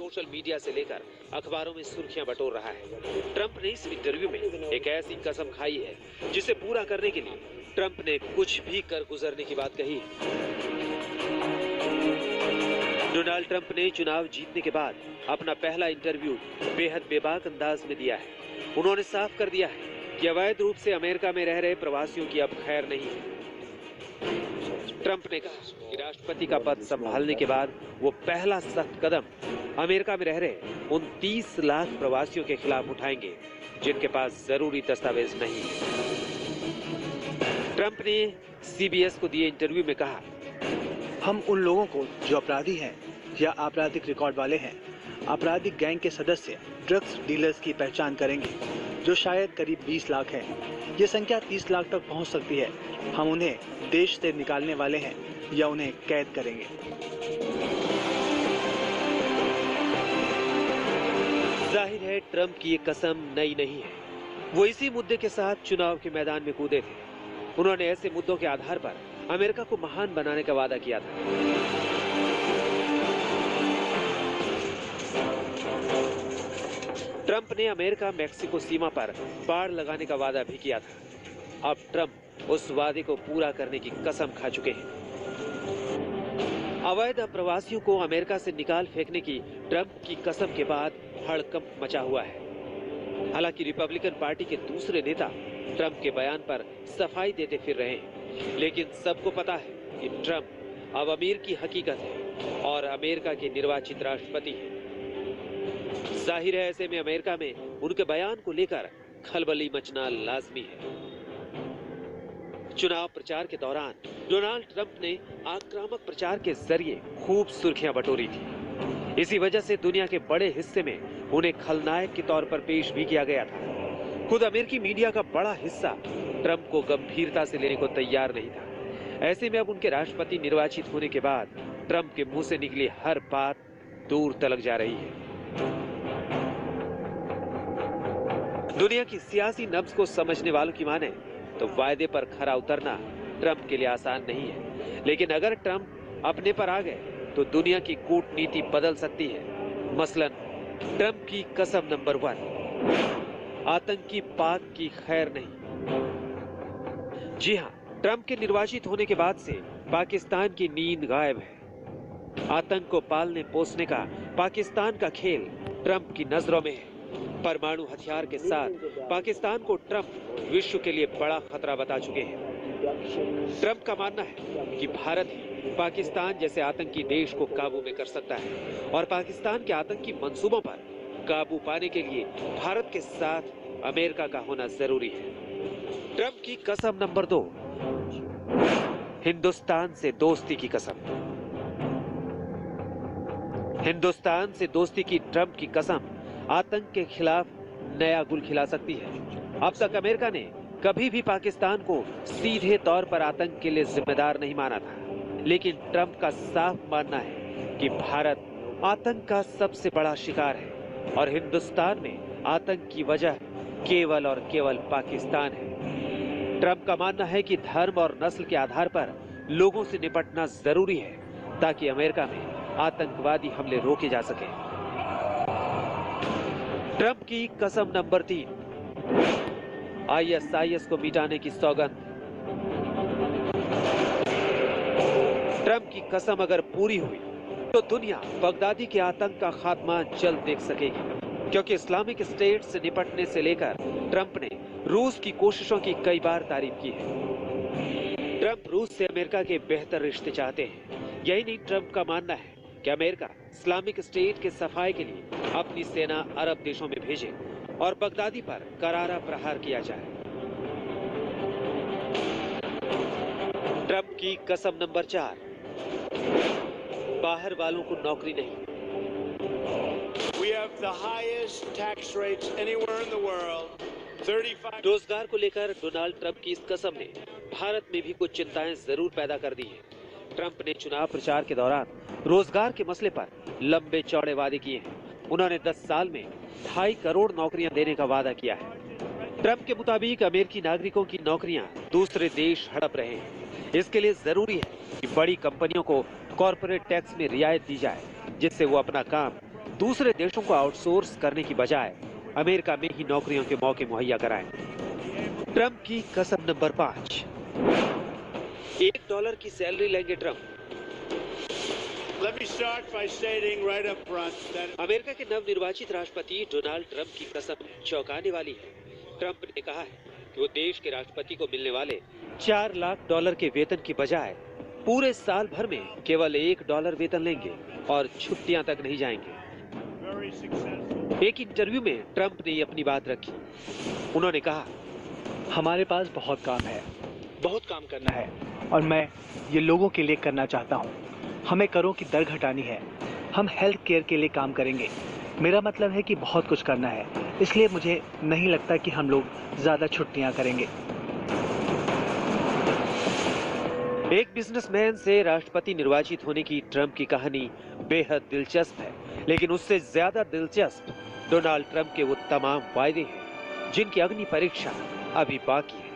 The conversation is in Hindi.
सोशल मीडिया से लेकर अखबारों में सुर्खियां बटोर रहा है। ट्रंप ने इस इंटरव्यू में एक ऐसी कसम खाई है जिसे पूरा करने के लिए ट्रंप ने कुछ भी कर गुजरने की बात कही। डोनाल्ड ट्रंप ने चुनाव जीतने के बाद अपना पहला इंटरव्यू बेहद बेबाक अंदाज में दिया है। उन्होंने साफ कर दिया है कि अवैध रूप से अमेरिका में रह रहे प्रवासियों की अब खैर नहीं है। ट्रंप ने कहा कि राष्ट्रपति का पद संभालने के बाद वो पहला सख्त कदम अमेरिका में रह रहे उन 30 लाख प्रवासियों के खिलाफ उठाएंगे जिनके पास जरूरी दस्तावेज नहीं है। ट्रंप ने सीबीएस को दिए इंटरव्यू में कहा, हम उन लोगों को जो अपराधी हैं या आपराधिक रिकॉर्ड वाले हैं, आपराधिक गैंग के सदस्य, ड्रग्स डीलर्स की पहचान करेंगे जो शायद करीब 20 लाख है। ये संख्या 30 लाख तक पहुंच सकती है। हम उन्हें देश से निकालने वाले हैं या उन्हें कैद करेंगे। जाहिर है ट्रंप की ये कसम नई नहीं है। वो इसी मुद्दे के साथ चुनाव के मैदान में कूदे थे। उन्होंने ऐसे मुद्दों के आधार पर अमेरिका को महान बनाने का वादा किया था। ट्रंप ने अमेरिका मैक्सिको सीमा पर बाड़ लगाने का वादा भी किया था। अब ट्रंप उस वादे को पूरा करने की कसम खा चुके हैं। अवैध प्रवासियों को अमेरिका से निकाल फेंकने की ट्रंप की कसम के बाद हड़कंप मचा हुआ है। हालांकि रिपब्लिकन पार्टी के दूसरे नेता ट्रंप के बयान पर सफाई देते फिर रहे हैं, लेकिन सबको पता है कि ट्रंप अब अमीर की हकीकत है और अमेरिका के निर्वाचित राष्ट्रपति हैं। जाहिर है ऐसे में अमेरिका में उनके बयान को लेकर खलबली मचना लाजमी है। चुनाव प्रचार के दौरान डोनाल्ड ट्रंप ने आक्रामक प्रचार के जरिए खूब सुर्खियां बटोरी थी। इसी वजह से दुनिया के बड़े हिस्से में उन्हें खलनायक के तौर पर पेश भी किया गया था। खुद अमेरिकी मीडिया का बड़ा हिस्सा ट्रंप को गंभीरता से लेने को तैयार नहीं था। ऐसे में अब उनके राष्ट्रपति निर्वाचित होने के बाद ट्रंप के मुंह से निकली हर बात दूर तलक जा रही है। दुनिया की सियासी नब्ज को समझने वालों की माने तो वायदे पर खरा उतरना ट्रंप के लिए आसान नहीं है, लेकिन अगर ट्रंप अपने पर आ गए तो दुनिया की कूटनीति बदल सकती है। मसलन ट्रंप की कसम नंबर 1, आतंकी पाक की खैर नहीं। जी हां, ट्रंप के निर्वाचित होने के बाद से पाकिस्तान की नींद गायब है। आतंक को पालने पोसने का पाकिस्तान का खेल ट्रंप की नजरों में है। परमाणु हथियार के साथ पाकिस्तान को ट्रंप विश्व के लिए बड़ा खतरा बता चुके हैं। ट्रंप का मानना है कि भारत ही पाकिस्तान जैसे आतंकी देश को काबू में कर सकता है और पाकिस्तान के आतंकी मंसूबों पर काबू पाने के लिए भारत के साथ अमेरिका का होना जरूरी है। ट्रंप की कसम नंबर 2, हिंदुस्तान से दोस्ती की कसम। हिंदुस्तान से दोस्ती की ट्रंप की कसम आतंक के खिलाफ नया गुल खिला सकती है। अब तक अमेरिका ने कभी भी पाकिस्तान को सीधे तौर पर आतंक के लिए जिम्मेदार नहीं माना था, लेकिन ट्रंप का साफ मानना है कि भारत आतंक का सबसे बड़ा शिकार है और हिंदुस्तान में आतंक की वजह केवल और केवल पाकिस्तान है। ट्रंप का मानना है कि धर्म और नस्ल के आधार पर लोगों से निपटना जरूरी है ताकि अमेरिका में आतंकवादी हमले रोके जा सके। ट्रंप की कसम नंबर 3, ISIS को मिटाने की सौगंध। ट्रंप की कसम अगर पूरी हुई तो दुनिया बगदादी के आतंक का खात्मा जल्द देख सकेगी, क्योंकि इस्लामिक स्टेट से निपटने से लेकर ट्रंप ने रूस की कोशिशों की कई बार तारीफ की है। ट्रंप रूस से अमेरिका के बेहतर रिश्ते चाहते हैं। यही नहीं, ट्रंप का मानना है कि अमेरिका इस्लामिक स्टेट के सफाए के लिए अपनी सेना अरब देशों में भेजे और बगदादी पर करारा प्रहार किया जाए। ट्रंप की कसम नंबर 4, बाहर वालों को नौकरी नहीं। We have the highest tax rates anywhere in the world. 35 रोजगार को लेकर डोनाल्ड ट्रंप की इस कसम ने भारत में भी कुछ चिंताएं जरूर पैदा कर दी हैं। ट्रंप ने चुनाव प्रचार के दौरान रोजगार के मसले पर लंबे चौड़े वादे किए हैं। उन्होंने 10 साल में 2.5 करोड़ नौकरियां देने का वादा किया है। ट्रंप के मुताबिक अमेरिकी नागरिकों की नौकरियां दूसरे देश हड़प रहे हैं। इसके लिए जरूरी है कि बड़ी कंपनियों को कॉर्पोरेट टैक्स में रियायत दी जाए, जिससे वो अपना काम दूसरे देशों को आउटसोर्स करने की बजाय अमेरिका में ही नौकरियों के मौके मुहैया कराएं। ट्रंप की कसम नंबर 5। $1 की सैलरी लेंगे Trump. Let me start by stating right up front that America के नवनिर्वाचित राष्ट्रपति डोनाल्ड ट्रंप की कसम चौंकाने वाली है। ट्रंप ने कहा है कि वो देश के राष्ट्रपति को मिलने वाले $4 लाख के वेतन की बजाय पूरे साल भर में केवल $1 वेतन लेंगे और छुट्टियां तक नहीं जाएंगे। very successful. एक इंटरव्यू में ट्रंप ने अपनी बात रखी। उन्होंने कहा, हमारे पास बहुत काम है, बहुत काम करना है और मैं ये लोगों के लिए करना चाहता हूँ। हमें करों की दर घटानी है। हम हेल्थ केयर के लिए काम करेंगे। मेरा मतलब है कि बहुत कुछ करना है, इसलिए मुझे नहीं लगता कि हम लोग ज्यादा छुट्टियां करेंगे। एक बिजनेसमैन से राष्ट्रपति निर्वाचित होने की ट्रंप की कहानी बेहद दिलचस्प है, लेकिन उससे ज्यादा दिलचस्प डोनाल्ड ट्रंप के वो तमाम वायदे हैं जिनकी अग्नि परीक्षा अभी बाकी है।